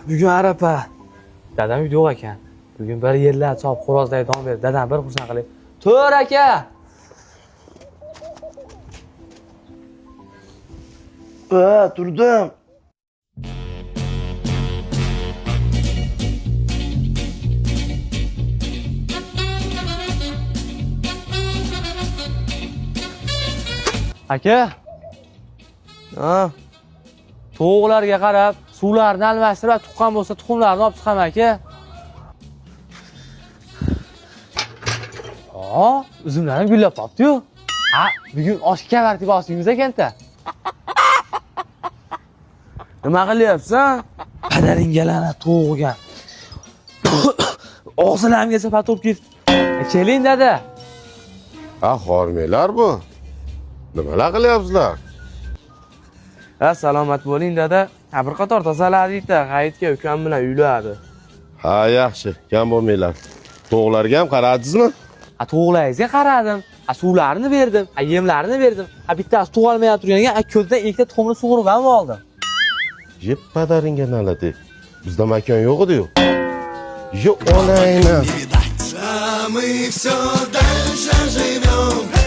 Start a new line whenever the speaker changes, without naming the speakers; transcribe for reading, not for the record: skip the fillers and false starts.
Bugun arafa. Dadam uyda yo'q ekan. Bugun bir yerlar chop xo'rozday don berdi. Dadam bir xursand qilib. To'g'ri aka.
Turdim.
Aka,
Ha,
tovuqlarga qarab, suvlarni almashtirib, tuqqan bo'lsa tuxumlarni olib chiqaman aka. Uzumlarim gullab qopti-yu. Bugun oshga martaba osingiz ekan-da.
nima qilyapsan?
Padaringga la'nat tovuqga. Og'zilarimgacha patib ketdi. Keling dada.
Xormanglar bu. Nimalar qilyapsizlar?
Salomat bo'ling dada. Bir qator tozaladik-da, G'ayitga ukam bilan uyladi.
Ha, yaxshi, kam bo'lmanglar. To'g'larga ham qaradingizmi?
Tovuqlaringizga qaradim. Suvlarini berdim, yemlarini berdim. Bittasi tug'almay turganiga ko'ldan ikkita tuxumni sug'urib ham oldim.
Yeb padaringga naladi. Bizda makon yo'q edi-yu. Yo, olayna.
Мы все дальше живем.